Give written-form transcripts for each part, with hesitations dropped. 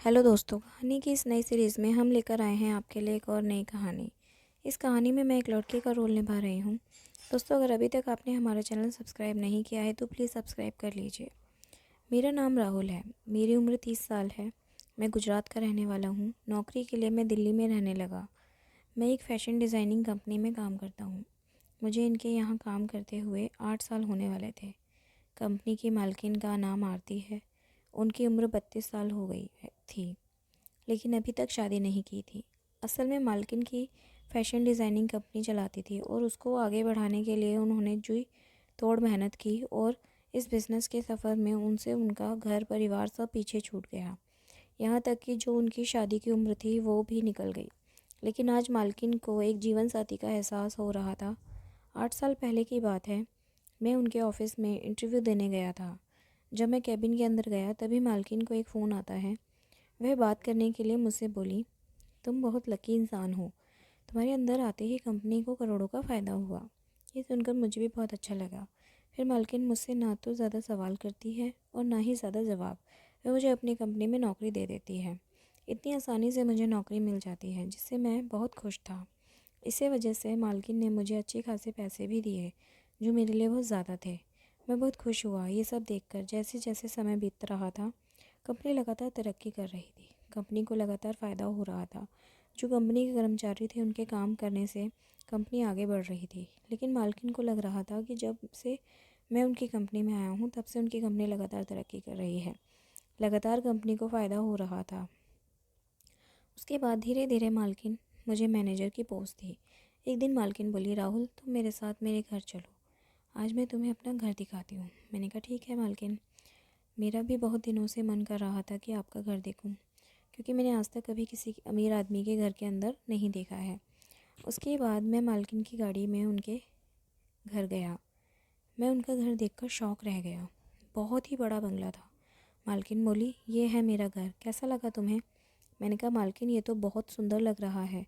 Hello दोस्तों, कहानी की इस नई सीरीज़ में हम लेकर आए हैं आपके लिए एक और नई कहानी। इस कहानी में मैं एक लड़के का रोल निभा रही हूँ। दोस्तों, अगर अभी तक आपने हमारा चैनल सब्सक्राइब नहीं किया है तो प्लीज़ सब्सक्राइब कर लीजिए। मेरा नाम राहुल है। मेरी उम्र 30 साल है। मैं गुजरात का रहने वाला हूँ। नौकरी के लिए मैं दिल्ली में रहने लगा। मैं एक फ़ैशन डिज़ाइनिंग कंपनी में काम करता हूँ। मुझे इनके यहाँ काम करते हुए 8 साल होने वाले थे। कंपनी की मालकिन का नाम आरती है। उनकी उम्र 32 साल हो गई थी, लेकिन अभी तक शादी नहीं की थी। असल में मालकिन की फ़ैशन डिज़ाइनिंग कंपनी चलाती थी और उसको आगे बढ़ाने के लिए उन्होंने जी तोड़ मेहनत की और इस बिज़नेस के सफ़र में उनसे उनका घर परिवार सब पीछे छूट गया। यहाँ तक कि जो उनकी शादी की उम्र थी वो भी निकल गई। लेकिन आज मालकिन को एक जीवन साथी का एहसास हो रहा था। 8 साल पहले की बात है। मैं उनके ऑफिस में इंटरव्यू देने गया था। जब मैं कैबिन के अंदर गया तभी मालकिन को एक फ़ोन आता है। वह बात करने के लिए मुझसे बोली, तुम बहुत लकी इंसान हो। तुम्हारे अंदर आते ही कंपनी को करोड़ों का फ़ायदा हुआ। ये सुनकर मुझे भी बहुत अच्छा लगा। फिर मालकिन मुझसे ना तो ज़्यादा सवाल करती है और ना ही ज़्यादा जवाब। वह मुझे अपनी कंपनी में नौकरी दे देती है। इतनी आसानी से मुझे नौकरी मिल जाती है, जिससे मैं बहुत खुश था। इसी वजह से मालकिन ने मुझे अच्छे खासे पैसे भी दिए, जो मेरे लिए बहुत ज़्यादा थे। मैं बहुत खुश हुआ ये सब देखकर। जैसे जैसे समय बीत रहा था, कंपनी लगातार तरक्की कर रही थी। कंपनी को लगातार फ़ायदा हो रहा था। जो कंपनी के कर्मचारी थे उनके काम करने से कंपनी आगे बढ़ रही थी। लेकिन मालकिन को लग रहा था कि जब से मैं उनकी कंपनी में आया हूँ तब से उनकी कंपनी लगातार तरक्की कर रही है। लगातार कंपनी को फ़ायदा हो रहा था। उसके बाद धीरे धीरे मालकिन मुझे मैनेजर की पोस्ट दी। एक दिन मालकिन बोली, राहुल तुम मेरे साथ मेरे घर चलो, आज मैं तुम्हें अपना घर दिखाती हूँ। मैंने कहा ठीक है मालकिन। मेरा भी बहुत दिनों से मन कर रहा था कि आपका घर देखूं, क्योंकि मैंने आज तक कभी किसी अमीर आदमी के घर के अंदर नहीं देखा है। उसके बाद मैं मालकिन की गाड़ी में उनके घर गया। मैं उनका घर देखकर शौक रह गया। बहुत ही बड़ा बंगला था। मालकिन बोली, ये है मेरा घर, कैसा लगा तुम्हें? मैंने कहा मालकिन, ये तो बहुत सुंदर लग रहा है।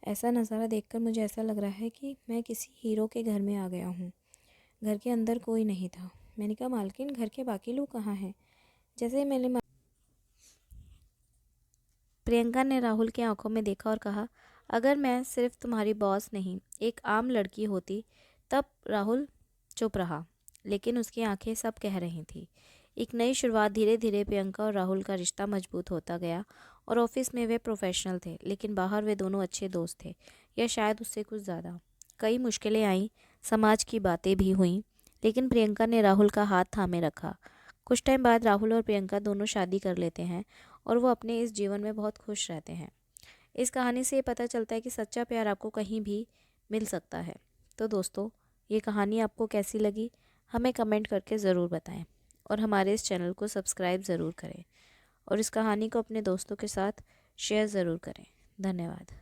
ऐसा नज़ारा देखकर मुझे ऐसा लग रहा है कि मैं किसी हीरो के घर में आ गया हूँ। घर के अंदर कोई नहीं था। मैंने कहा मालकिन, घर के बाकी लोग कहाँ हैं? जैसे ही मैंने प्रियंका ने राहुल की आंखों में देखा और कहा, अगर मैं सिर्फ तुम्हारी बॉस नहीं एक आम लड़की होती तब। राहुल चुप रहा, लेकिन उसकी आंखें सब कह रही थी। एक नई शुरुआत। धीरे धीरे प्रियंका और राहुल का रिश्ता मजबूत होता गया और ऑफिस में वे प्रोफेशनल थे, लेकिन बाहर वे दोनों अच्छे दोस्त थे, या शायद उससे कुछ ज़्यादा। कई मुश्किलें आईं, समाज की बातें भी हुईं, लेकिन प्रियंका ने राहुल का हाथ थामे रखा। कुछ टाइम बाद राहुल और प्रियंका दोनों शादी कर लेते हैं और वो अपने इस जीवन में बहुत खुश रहते हैं। इस कहानी से ये पता चलता है कि सच्चा प्यार आपको कहीं भी मिल सकता है। तो दोस्तों, ये कहानी आपको कैसी लगी हमें कमेंट करके ज़रूर बताएं और हमारे इस चैनल को सब्सक्राइब ज़रूर करें और इस कहानी को अपने दोस्तों के साथ शेयर ज़रूर करें। धन्यवाद।